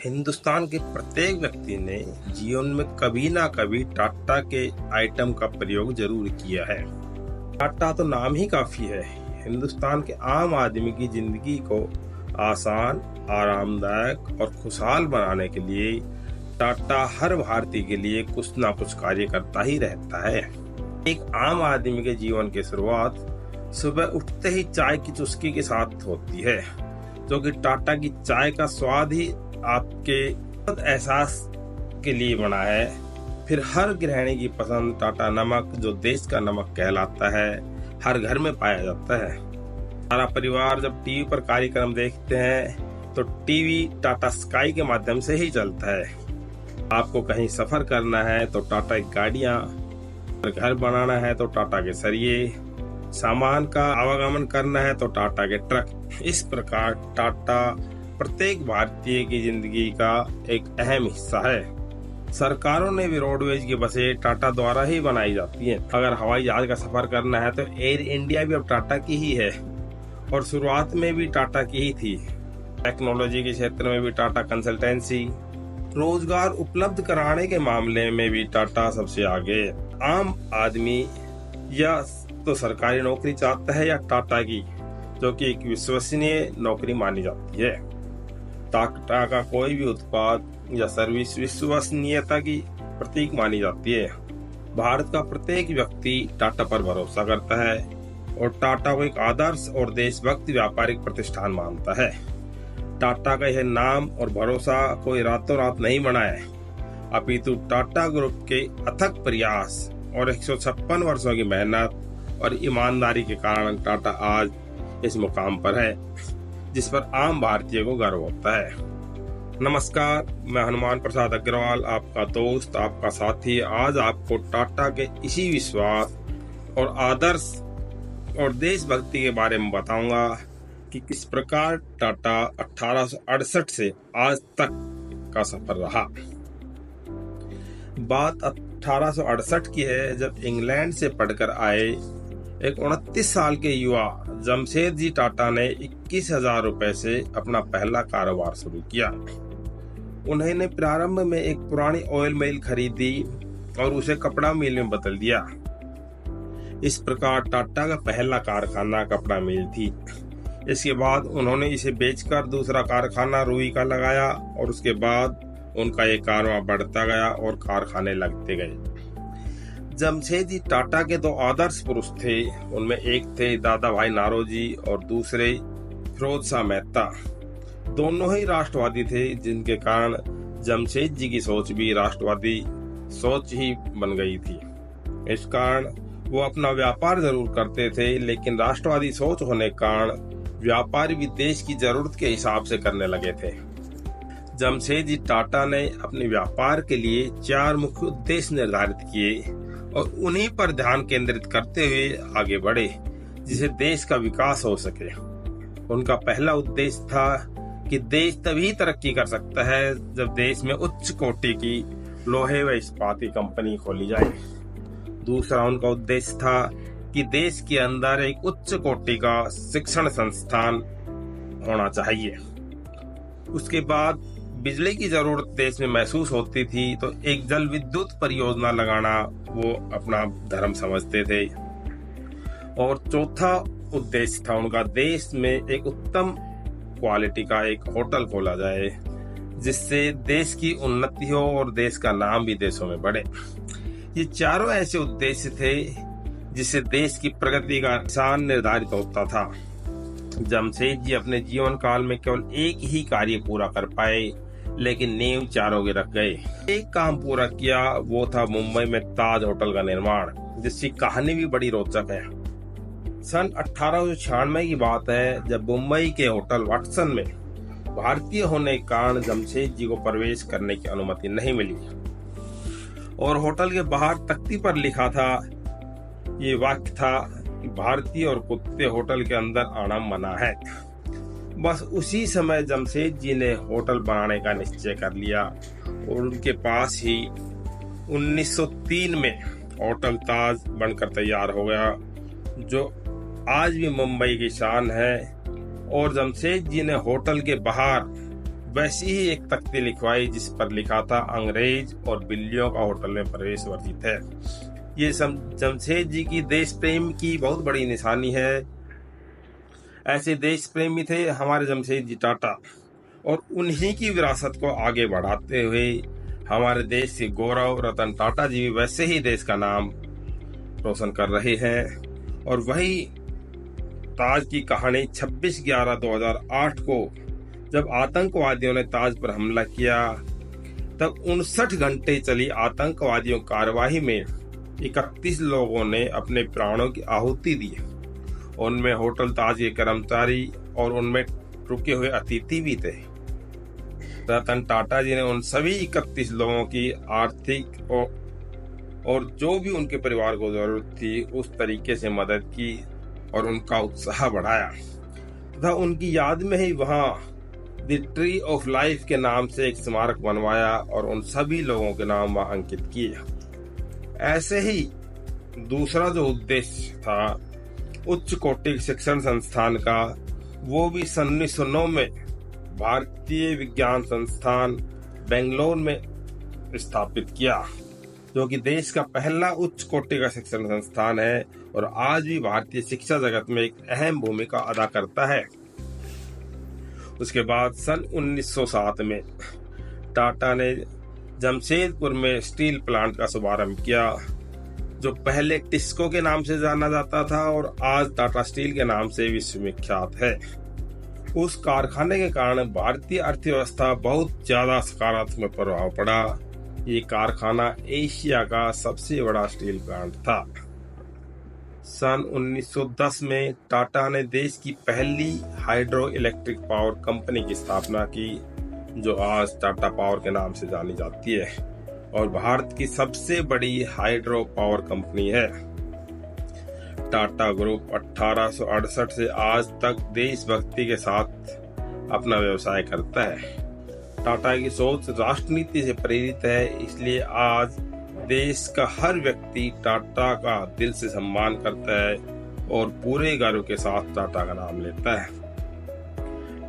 हिंदुस्तान के प्रत्येक व्यक्ति ने जीवन में कभी ना कभी टाटा के आइटम का प्रयोग जरूर किया है। टाटा तो नाम ही काफी है। हिंदुस्तान के आम आदमी की जिंदगी को आसान, आरामदायक और खुशहाल बनाने के लिए टाटा हर भारतीय के लिए कुछ ना कुछ कार्य करता ही रहता है। एक आम आदमी के जीवन की शुरुआत सुबह उठते ही चाय की चुस्की के साथ होती है, जो कि टाटा की चाय का स्वाद ही आपके एहसास के लिए बना है। फिर हर गृहिणी की पसंद टाटा नमक, जो देश का नमक कहलाता है, हर घर में पाया जाता है। सारा परिवार जब टीवी पर कार्यक्रम देखते हैं तो टीवी टाटा स्काई के माध्यम से ही चलता है। आपको कहीं सफर करना है तो टाटा की गाड़ियां, घर बनाना है तो टाटा के सरिये, सामान का आवागमन करना है तो टाटा के ट्रक। इस प्रकार टाटा प्रत्येक भारतीय की जिंदगी का एक अहम हिस्सा है। सरकारों ने भी रोडवेज की बसें टाटा द्वारा ही बनाई जाती हैं। अगर हवाई जहाज का सफर करना है तो एयर इंडिया भी अब टाटा की ही है और शुरुआत में भी टाटा की ही थी। टेक्नोलॉजी के क्षेत्र में भी टाटा कंसल्टेंसी, रोजगार उपलब्ध कराने के मामले में भी टाटा सबसे आगे। आम आदमी या तो सरकारी नौकरी चाहता है या टाटा की, जो कि एक विश्वसनीय नौकरी मानी जाती है। टाटा का कोई भी उत्पाद या सर्विस विश्वसनीयता की प्रतीक मानी जाती है। भारत का प्रत्येक व्यक्ति टाटा पर भरोसा करता है और टाटा को एक आदर्श और देशभक्त व्यापारिक प्रतिष्ठान मानता है। टाटा का यह नाम और भरोसा कोई रातों रात नहीं बना है, अपितु टाटा ग्रुप के अथक प्रयास और 156 वर्षों की मेहनत और ईमानदारी के कारण टाटा आज इस मुकाम पर है, जिस पर आम भारतीय को गर्व होता है। नमस्कार, मैं हनुमान प्रसाद अग्रवाल, आपका दोस्त, आपका साथी। आज आपको टाटा के इसी विश्वास और आदर्श और देशभक्ति के बारे में बताऊंगा कि किस प्रकार टाटा 1868 से आज तक का सफर रहा। बात 1868 की है, जब इंग्लैंड से पढ़कर आए एक 29 साल के युवा जमशेदजी टाटा ने 21,000 रुपए से अपना पहला कारोबार शुरू किया। उन्होंने प्रारंभ में एक पुरानी ऑयल मिल खरीदी और उसे कपड़ा मिल में बदल दिया। इस प्रकार टाटा का पहला कारखाना कपड़ा मिल थी। इसके बाद उन्होंने इसे बेचकर दूसरा कारखाना रुई का लगाया और उसके बाद उनका ये कारवां बढ़ता गया और कारखाने लगते गए। जमशेदजी टाटा के दो आदर्श पुरुष थे। उनमें एक थे दादा भाई नारोजी और दूसरे फिरोज शाह मेहता। दोनों ही राष्ट्रवादी थे, जिनके कारण जमशेदजी की सोच भी राष्ट्रवादी सोच ही बन गई थी। इस कारण वो अपना व्यापार जरूर करते थे, लेकिन राष्ट्रवादी सोच होने के कारण व्यापार भी देश की जरूरत के हिसाब से करने लगे थे। जमशेदजी टाटा ने अपने व्यापार के लिए 4 मुख्य उद्देश्य निर्धारित किए और उन्हीं पर ध्यान केंद्रित करते हुए आगे बढ़े, जिससे देश का विकास हो सके। उनका पहला उद्देश्य था कि देश तभी तरक्की कर सकता है जब देश में उच्च कोटि की लोहे व इस्पात की कंपनी खोली जाए। दूसरा उनका उद्देश्य था कि देश के अंदर एक उच्च कोटि का शिक्षण संस्थान होना चाहिए। उसके बाद बिजली की जरूरत देश में महसूस होती थी, तो एक जल विद्युत परियोजना लगाना वो अपना धर्म समझते थे। और चौथा उद्देश्य था उनका, देश में एक उत्तम क्वालिटी का एक होटल खोला जाए, जिससे देश की उन्नति हो और देश का नाम भी देशों में बढ़े। ये चारों ऐसे उद्देश्य थे जिससे देश की प्रगति का निशान निर्धारित होता था। जमशेदजी अपने जीवन काल में केवल एक ही कार्य पूरा कर पाए, लेकिन नींव चारों के रख गए। एक काम पूरा किया, वो था मुंबई में ताज होटल का निर्माण, जिसकी कहानी भी बड़ी रोचक है। सन 1896 की बात है, जब मुंबई के होटल वाटसन में भारतीय होने के कारण जमशेदजी को प्रवेश करने की अनुमति नहीं मिली और होटल के बाहर तख्ती पर लिखा था, ये वाक्य था कि भारतीय और कुत्ते होटल के अंदर आना मना है। बस उसी समय जमशेदजी ने होटल बनाने का निश्चय कर लिया और उनके पास ही 1903 में होटल ताज बनकर तैयार हो गया, जो आज भी मुंबई की शान है। और जमशेदजी ने होटल के बाहर वैसी ही एक तख्ती लिखवाई जिस पर लिखा था अंग्रेज और बिल्लियों का होटल में प्रवेश वर्जित है। ये जमशेद जी की देश प्रेम की बहुत बड़ी निशानी है। ऐसे देश प्रेमी थे हमारे जमशेद जी टाटा, और उन्हीं की विरासत को आगे बढ़ाते हुए हमारे देश के गौरव रतन टाटा जी भी वैसे ही देश का नाम रोशन कर रहे हैं। और वही ताज की कहानी 26/11/2008 को जब आतंकवादियों ने ताज पर हमला किया, तब 59 घंटे चली आतंकवादियों की कार्यवाही में 31 लोगों ने अपने प्राणों की आहुति दी। उनमें होटल ताज के कर्मचारी और उनमें रुके हुए अतिथि भी थे। रतन टाटा जी ने उन सभी 31 लोगों की आर्थिक और जो भी उनके परिवार को जरूरत थी उस तरीके से मदद की और उनका उत्साह बढ़ाया तथा उनकी याद में ही वहां द ट्री ऑफ लाइफ के नाम से एक स्मारक बनवाया और उन सभी लोगों के नाम वहां अंकित किए। ऐसे ही दूसरा जो उद्देश्य था उच्च कोटि शिक्षण संस्थान का, वो भी सन 1909 में भारतीय विज्ञान संस्थान बेंगलोर में स्थापित किया, जो कि देश का पहला उच्च कोटि का शिक्षण संस्थान है और आज भी भारतीय शिक्षा जगत में एक अहम भूमिका अदा करता है। उसके बाद सन 1907 में टाटा ने जमशेदपुर में स्टील प्लांट का शुभारंभ किया, जो पहले टिस्को के नाम से जाना जाता था और आज टाटा स्टील के नाम से विश्व विख्यात है। उस कारखाने के कारण भारतीय अर्थव्यवस्था बहुत ज्यादा सकारात्मक प्रभाव पड़ा। ये कारखाना एशिया का सबसे बड़ा स्टील प्लांट था। सन 1910 में टाटा ने देश की पहली हाइड्रो इलेक्ट्रिक पावर कंपनी की स्थापना की, जो आज टाटा पावर के नाम से जानी जाती है और भारत की सबसे बड़ी हाइड्रो पावर कंपनी है। टाटा ग्रुप 1868 से आज तक देशभक्ति के साथ अपना व्यवसाय करता है। टाटा की सोच राष्ट्रनीति से प्रेरित है, इसलिए आज देश का हर व्यक्ति टाटा का दिल से सम्मान करता है और पूरे गर्व के साथ टाटा का नाम लेता है।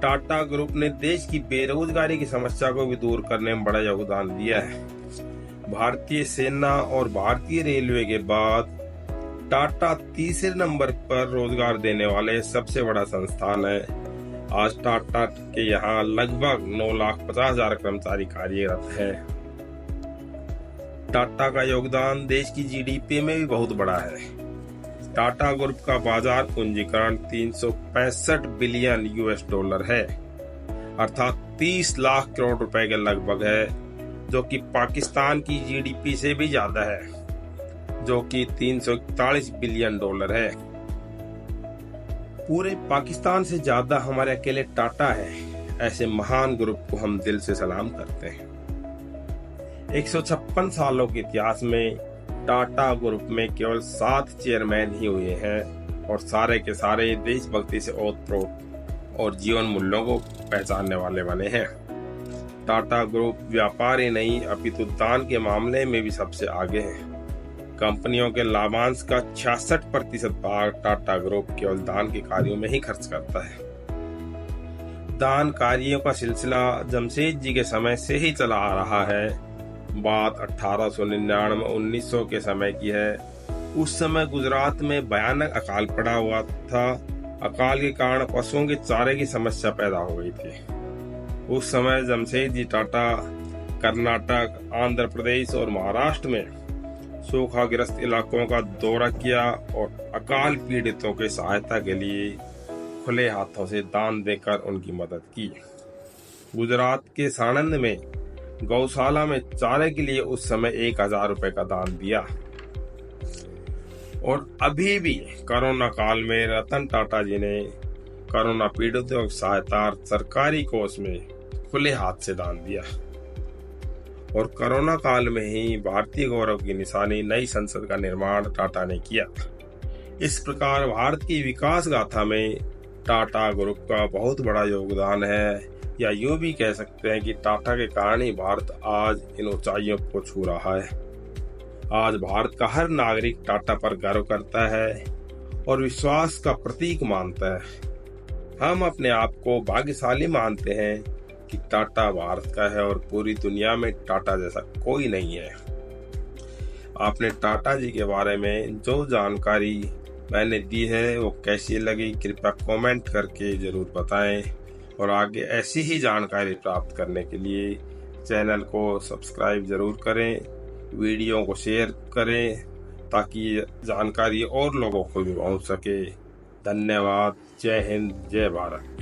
टाटा ग्रुप ने देश की बेरोजगारी की समस्या को भी दूर करने में बड़ा योगदान दिया है। भारतीय सेना और भारतीय रेलवे के बाद टाटा तीसरे नंबर पर रोजगार देने वाले सबसे बड़ा संस्थान है। आज टाटा के यहाँ लगभग 9,50,000 कर्मचारी कार्यरत है। टाटा का योगदान देश की जीडीपी में भी बहुत बड़ा है। टाटा ग्रुप का बाजार पूंजीकरण 365 बिलियन US$ है, अर्थात 30 लाख करोड़ रुपए के लगभग है, जो कि पाकिस्तान की जीडीपी से भी ज्यादा है, जो कि 341 बिलियन $, है। पूरे पाकिस्तान से ज्यादा हमारे अकेले टाटा है। ऐसे महान ग्रुप को हम दिल से सलाम करते हैं। 156 सालों के इतिहास में टाटा ग्रुप में केवल 7 चेयरमैन ही हुए हैं और सारे के सारे देशभक्ति से ओतप्रोत और जीवन मूल्यों को पहचानने वाले बने हैं। टाटा ग्रुप व्यापार ही नहीं अपितु दान के मामले में भी सबसे आगे है। कंपनियों के लाभांश का 66% भाग टाटा ग्रुप केवल दान के कार्यों में ही खर्च करता है। दान कार्यों का सिलसिला जमशेद जी के समय से ही चला आ रहा है। बात 1899-1900 के समय की है। उस समय गुजरात में भयानक अकाल पड़ा हुआ था। अकाल के कारण पशुओं के चारे की समस्या पैदा हो गई थी। उस समय जमशेद जी टाटा कर्नाटक, आंध्र प्रदेश और महाराष्ट्र में सूखाग्रस्त इलाकों का दौरा किया और अकाल पीड़ितों के सहायता के लिए खुले हाथों से दान देकर उनकी मदद की। गुजरात के साणंद में गौशाला में चारे के लिए उस समय 1,000 रुपए का दान दिया। और अभी भी कोरोना काल में रतन टाटा जी ने कोरोना पीड़ितों की सहायता सरकारी कोष में खुले हाथ से दान दिया। और कोरोना काल में ही भारतीय गौरव की निशानी नई संसद का निर्माण टाटा ने किया। इस प्रकार भारत की विकास गाथा में टाटा ग्रुप का बहुत बड़ा योगदान है, या यूं भी कह सकते हैं कि टाटा के कारण ही भारत आज इन ऊंचाइयों को छू रहा है। आज भारत का हर नागरिक टाटा पर गर्व करता है और विश्वास का प्रतीक मानता है। हम अपने आप को भाग्यशाली मानते हैं कि टाटा भारत का है और पूरी दुनिया में टाटा जैसा कोई नहीं है। आपने टाटा जी के बारे में जो जानकारी मैंने दी है वो कैसी लगी कृपया कमेंट करके ज़रूर बताएं और आगे ऐसी ही जानकारी प्राप्त करने के लिए चैनल को सब्सक्राइब ज़रूर करें, वीडियो को शेयर करें ताकि जानकारी और लोगों को भी पहुंच सके। धन्यवाद। जय हिंद, जय भारत।